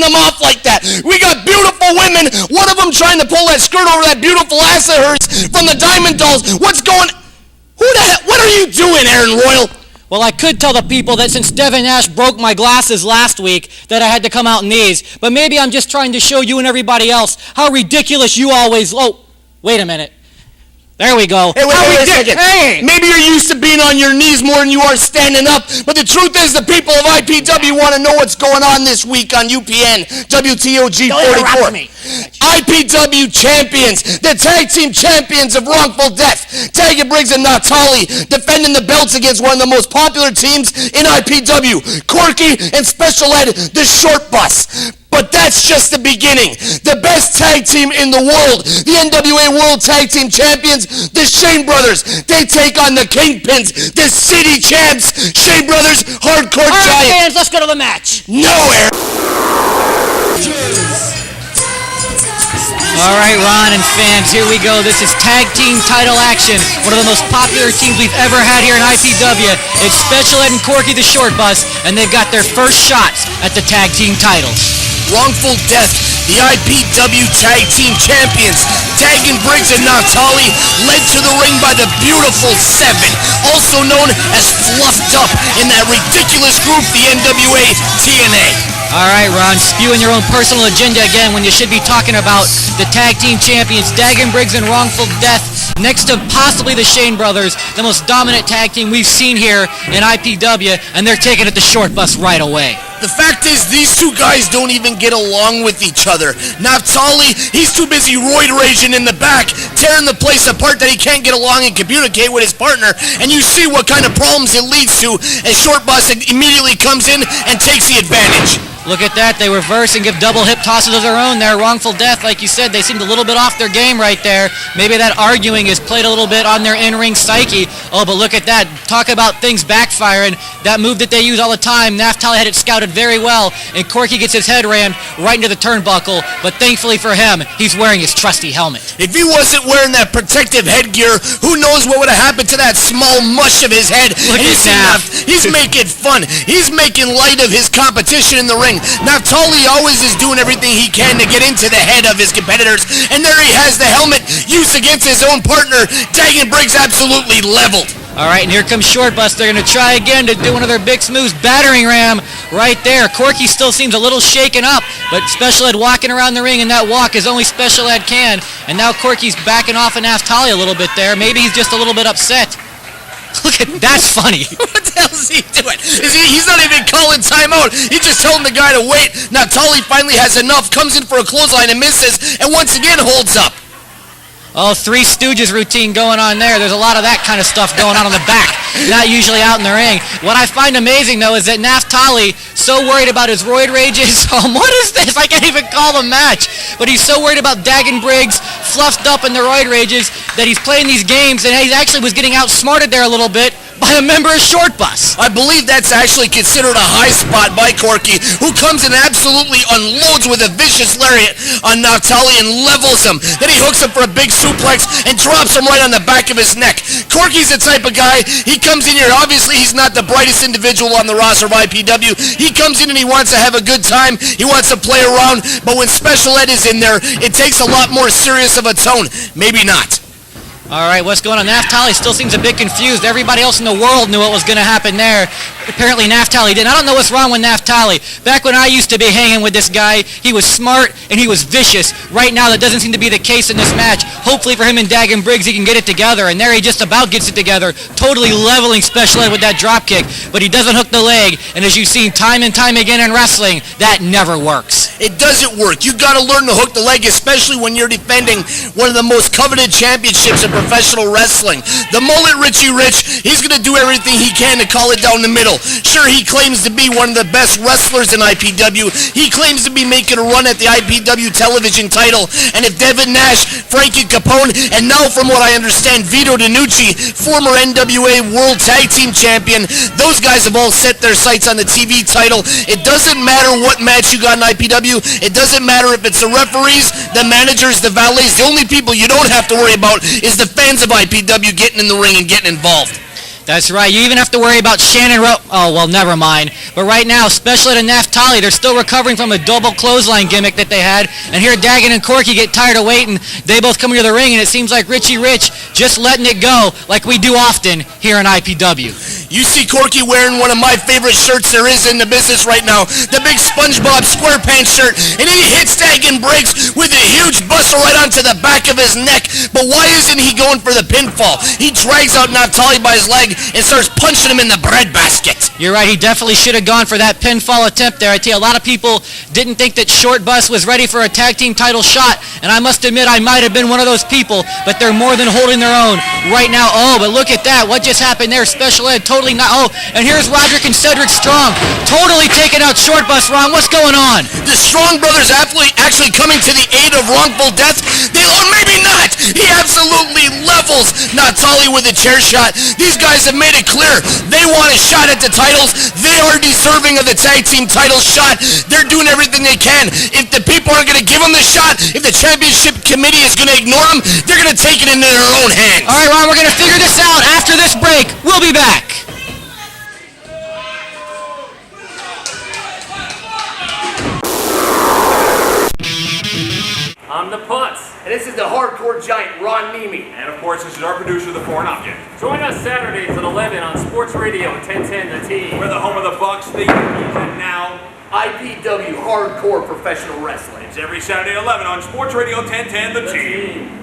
them off like that? We got beautiful women, one of them trying to pull that skirt over that beautiful ass of hers from the Diamond Dolls. What's going... Who the hell... What are you doing, Aaron Royal? Well, I could tell the people that since Devin Nash broke my glasses last week that I had to come out in these, but maybe I'm just trying to show you and everybody else how ridiculous you always... Oh, wait a minute. There we go. Hey, wait a second. Hey. Maybe you're used to being on your knees more than you are standing up, but the truth is the people of IPW want to know what's going on this week on UPN, WTOG 44. IPW champions, the tag team champions of Wrongful Death, Taggy Briggs and Natali defending the belts against one of the most popular teams in IPW, Corky and Special Ed, the ShortBus. But that's just the beginning. The best tag team in the world, the NWA World Tag Team Champions, the Shane Brothers. They take on the Kingpinz, the City Champs. Shane Brothers, Hardcore Giant. Giant. Fans, let's go to the match. Nowhere. All right, Ron and fans, here we go. This is tag team title action. One of the most popular teams we've ever had here in IPW. It's Special Ed and Corky the Short Bus, and they've got their first shots at the tag team titles. Wrongful Death, the IPW Tag Team Champions, Taggy Briggs and Natali, led to the ring by the Beautiful Seven, also known as Fluffed Up in that ridiculous group, the NWA TNA. All right, Ron, spewing your own personal agenda again when you should be talking about the Tag Team Champions, Taggy Briggs and Wrongful Death, next to possibly the Shane Brothers, the most dominant tag team we've seen here in IPW, and they're taking it to Short Bus right away. The fact is, these two guys don't even get along with each other. Naftali, he's too busy roid raging in the back, tearing the place apart that he can't get along and communicate with his partner, and you see what kind of problems it leads to as Short Bus immediately comes in and takes the advantage. Look at that. They reverse and give double hip tosses of their own there. Wrongful Death, like you said, they seemed a little bit off their game right there. Maybe that arguing has played a little bit on their in-ring psyche. Oh, but look at that. Talk about things backfiring. That move that they use all the time, Naftali had it scouted very well, and Corky gets his head rammed right into the turnbuckle, but thankfully for him, he's wearing his trusty helmet. If he wasn't wearing that protective headgear, who knows what would have happened to that small mush of his head. Look at Naft. He's making fun. He's making light of his competition in the ring. Naftali always is doing everything he can to get into the head of his competitors, and there he has the helmet used against his own partner. Taggy Briggs absolutely leveled. All right, and here comes Short Bus. They're going to try again to do one of their big moves, battering ram right there. Corky still seems a little shaken up, but Special Ed walking around the ring, and that walk is only Special Ed can. And now Corky's backing off of Naftali a little bit there. Maybe he's just a little bit upset. Look at that's funny. What the hell is he doing? He's not even calling timeout. He's just telling the guy to wait. Naftali finally has enough, comes in for a clothesline and misses, and once again holds up. Oh, Three Stooges routine going on there. There's a lot of that kind of stuff going on the back, not usually out in the ring. What I find amazing, though, is that Naftali, so worried about his roid rages. What is this? I can't even call the match. But he's so worried about Taggy Briggs fluffed up in the roid rages that he's playing these games, and he actually was getting outsmarted there a little bit by a member of Short Bus. I believe that's actually considered a high spot by Corky, who comes and absolutely unloads with a vicious lariat on Naftali and levels him. Then he hooks him for a big suplex and drops him right on the back of his neck. Corky's the type of guy, he comes in here, obviously he's not the brightest individual on the roster of IPW. He comes in and he wants to have a good time, he wants to play around, but when Special Ed is in there, it takes a lot more serious of a tone. Maybe not. All right, what's going on? Naftali still seems a bit confused. Everybody else in the world knew what was going to happen there. Apparently Naftali didn't. I don't know what's wrong with Naftali. Back when I used to be hanging with this guy, he was smart and he was vicious. Right now, that doesn't seem to be the case in this match. Hopefully for him and Taggy Briggs, he can get it together. And there he just about gets it together, totally leveling Special Ed with that drop kick. But he doesn't hook the leg. And as you've seen time and time again in wrestling, that never works. It doesn't work. You got to learn to hook the leg, especially when you're defending one of the most coveted championships in professional wrestling. The mullet Richie Rich, he's going to do everything he can to call it down the middle. Sure, he claims to be one of the best wrestlers in IPW. He claims to be making a run at the IPW television title. And if Devin Nash, Frankie Capone, and now from what I understand, Vito DiNucci, former NWA World Tag Team Champion, those guys have all set their sights on the TV title. It doesn't matter what match you got in IPW. It doesn't matter if it's the referees, the managers, the valets. The only people you don't have to worry about is the fans of IPW getting in the ring and getting involved. That's right. You even have to worry about Shannon oh, well, never mind. But right now, Special Ed and Naphtali, they're still recovering from a double clothesline gimmick that they had. And here Dagan and Corky get tired of waiting. They both come into the ring, and it seems like Richie Rich just letting it go like we do often here in IPW. You see Corky wearing one of my favorite shirts there is in the business right now, the big SpongeBob SquarePants shirt, and he hits Dagan Briggs with a huge buster right onto the back of his neck. But why isn't he going for the pinfall? He drags out Naphtali by his leg and starts punching him in the breadbasket. You're right, he definitely should have gone for that pinfall attempt there. I tell you, a lot of people didn't think that ShortBus was ready for a tag team title shot, and I must admit I might have been one of those people, but they're more than holding their own right now. Oh, but look at that. What just happened there? Special Ed totally not. Oh, and here's Roderick and Sedrick Strong totally taking out ShortBus. Ron, what's going on? The Strong brothers actually coming to the aid of Wrongful Death. Or maybe not. He absolutely levels Naphtali with a chair shot. These guys have made it clear they want a shot at the titles. They are deserving of the tag team title shot. They're doing everything they can. If the people aren't going to give them the shot, if the championship committee is going to ignore them, they're going to take it into their own hands. All right, Ron, we're going to figure this out after this break. We'll be back. I'm the Putz. And this is the hardcore giant, Ron Niemi. And of course, this is our producer, the Foreign Object. Join us Saturdays at 11 on Sports Radio 1010 The Team. We're the home of the Bucks, the Yankees, and now IPW, Hardcore Professional Wrestling. it's every Saturday at 11 on Sports Radio 1010 The Team.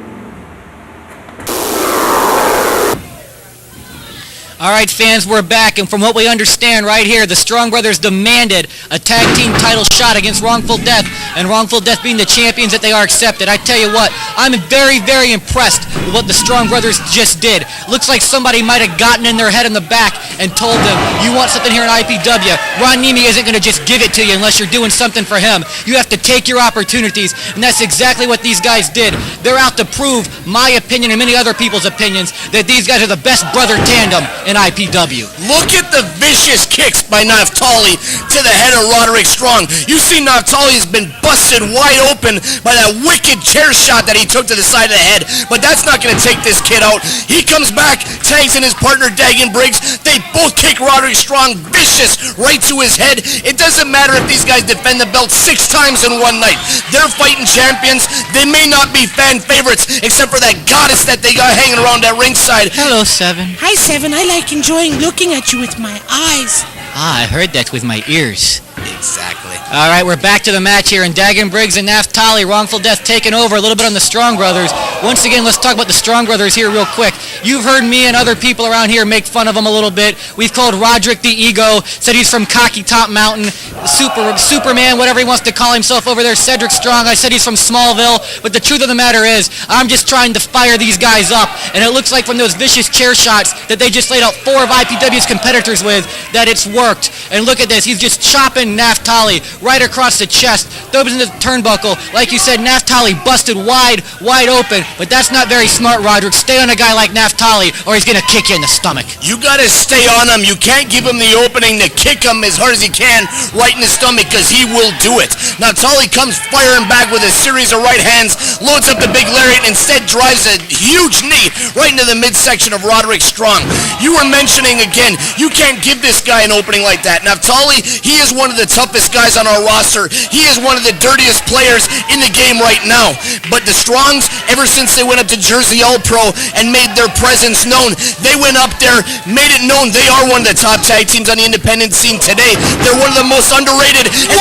All right, fans, we're back, and from what we understand right here, the Strong Brothers demanded a tag team title shot against Wrongful Death, and Wrongful Death being the champions that they are accepted. I tell you what, I'm very, very impressed with what the Strong Brothers just did. Looks like somebody might have gotten in their head in the back and told them, you want something here in IPW, Ron Niemi isn't going to just give it to you unless you're doing something for him. You have to take your opportunities, and that's exactly what these guys did. They're out to prove my opinion and many other people's opinions that these guys are the best brother tandem in IPW. Look at the vicious kicks by Naphtali to the head of Roderick Strong. You see Naphtali has been busted wide open by that wicked chair shot that he took to the side of the head, but that's not going to take this kid out. He comes back, tags in his partner Dagan Briggs. They both kick Roderick Strong vicious right to his head. It doesn't matter if these guys defend the belt 6 times in one night. They're fighting champions. They may not be fan favorites except for that goddess that they got hanging around that ringside. Hello, Seven. Hi, Seven. I like enjoying looking at you with my eyes. Ah, I heard that with my ears. Exactly. All right, we're back to the match here, and Dagan Briggs and Naphtali, Wrongful Death taking over a little bit on the Strong Brothers. Once again, let's talk about the Strong Brothers here real quick. You've heard me and other people around here make fun of them a little bit. We've called Roderick the Ego, said he's from Cocky Top Mountain, Superman, whatever he wants to call himself over there, Sedrick Strong. I said he's from Smallville, but the truth of the matter is, I'm just trying to fire these guys up, and it looks like from those vicious chair shots that they just laid out 4 of IPW's competitors with, that it's worked. And look at this, he's just chopping Naphtali right across the chest, throws into the turnbuckle. Like you said, Naphtali busted wide open, but that's not very smart, Roderick. Stay on a guy like Naphtali, or he's going to kick you in the stomach. You got to stay on him. You can't give him the opening to kick him as hard as he can right in the stomach, because he will do it. Naphtali comes firing back with a series of right hands, loads up the big lariat, and instead drives a huge knee right into the midsection of Roderick Strong. You were mentioning again, you can't give this guy an opening like that. Naphtali, he is one of the toughest guys on our roster. He is one of the dirtiest players in the game right now. But the Strongs, ever since they went up to Jersey All-Pro and made their presence known, they went up there, made it known they are one of the top tag teams on the independent scene today. They're one of the most underrated. And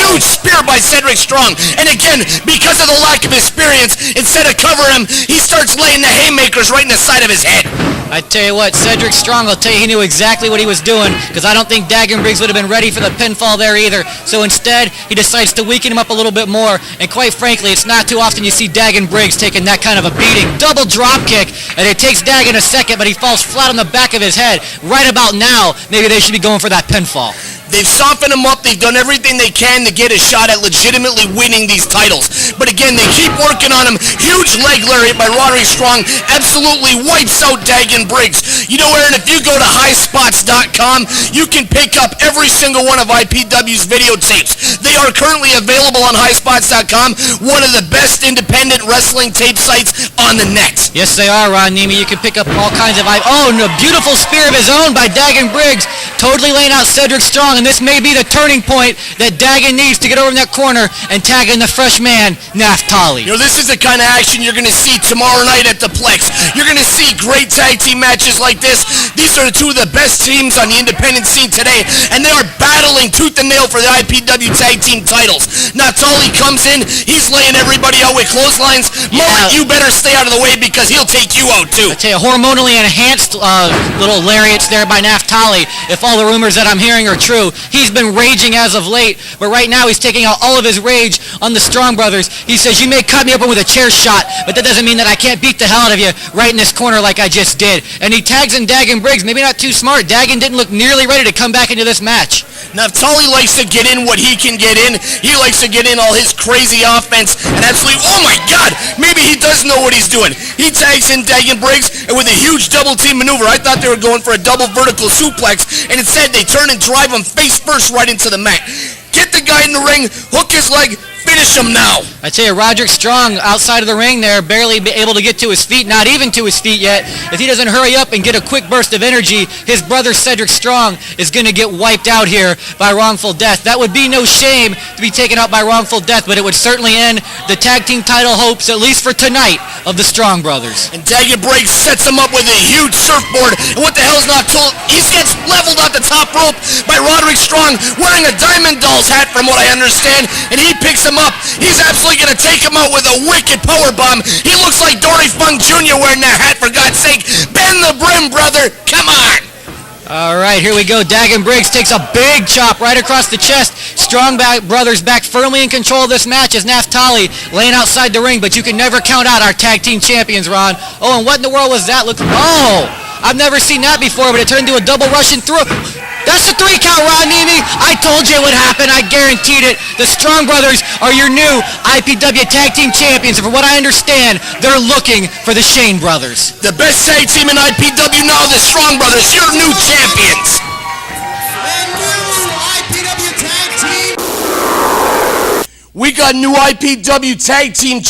huge spear by Sedrick Strong. And again, because of the lack of experience, instead of cover him, he starts laying the haymakers right in the side of his head. I tell you what, Sedrick Strong, I'll tell you, he knew exactly what he was doing, because I don't think Dagan Briggs would have been ready for the pinfall there either. So instead, he decides to weaken him up a little bit more, and quite frankly, it's not too often you see Dagan Briggs taking that kind of a beating. Double drop kick, and it takes Dagan a second, but he falls flat on the back of his head. Right about now, maybe they should be going for that pinfall. They've softened him up. They've done everything they can to get a shot at legitimately winning these titles. But again, they keep working on him. Huge leg lariat by Roderick Strong. Absolutely wipes out Dagan Briggs. You know, Aaron, if you go to highspots.com, you can pick up every single one of IPW's videotapes. They are currently available on highspots.com, one of the best independent wrestling tape sites on the net. Yes, they are, Ron Niemi. You can pick up all kinds of... Oh, and a beautiful spear of his own by Dagan Briggs. Totally laying out Sedrick Strong, and this may be the turning point that Dagan needs to get over in that corner and tag in the fresh man, Naphtali. You know, this is the kind of action you're going to see tomorrow night at the Plex. You're going to see great tag team matches like this. These are two of the best teams on the independent scene today, and they are battling tooth and nail for the IPW tag team titles. Naphtali comes in, he's laying everybody out with clotheslines. Mullet, you better stay out of the way because he'll take you out too. I tell you, hormonally enhanced little lariats there by Naphtali. If all the rumors that I'm hearing are true, he's been raging as of late, but right now he's taking out all of his rage on the Strong brothers. He says, you may cut me open with a chair shot, but that doesn't mean that I can't beat the hell out of you right in this corner like I just did. And he tags in Dagan Briggs. Maybe not too smart. Dagan didn't look nearly ready to come back into this match. Naphtali likes to get in what he can get in. He likes to get in all his crazy offense and absolutely, oh my God, maybe he does know what he's doing. He tags in Dagan Briggs, and with a huge double team maneuver, I thought they were going for a double vertical suplex, and instead they turn and drive him face first right into the mat. Get the guy in the ring, hook his leg, finish him now. I tell you, Roderick Strong outside of the ring there, barely able to get to his feet, not even to his feet yet. If he doesn't hurry up and get a quick burst of energy, his brother Sedrick Strong is going to get wiped out here by wrongful death. That would be no shame to be taken out by wrongful death, but it would certainly end the tag team title hopes, at least for tonight, of the Strong brothers. And Dagan Briggs sets him up with a huge surfboard, and what the hell's not told, he gets leveled off the top rope by Roderick Strong, wearing a Diamond Doll's hat from what I understand, and he picks him up. He's absolutely going to take him out with a wicked powerbomb. He looks like Dory Funk Jr. wearing that hat, for God's sake. Bend the brim, brother. Come on. All right, here we go. Dagan Briggs takes a big chop right across the chest. Strong brothers back firmly in control of this match as Naphtali laying outside the ring, but you can never count out our tag team champions, Ron. Oh, and what in the world was that? Oh, I've never seen that before, but it turned into a double Russian through. That's a 3 count, Ron Niemi. I told you it would happen. I guaranteed it. The Strong brothers are your new IPW tag team champions, and from what I understand, they're looking for the Shane brothers. The best tag team in IPW now, the Strong brothers, your new champions. And new IPW tag team. We got new IPW tag team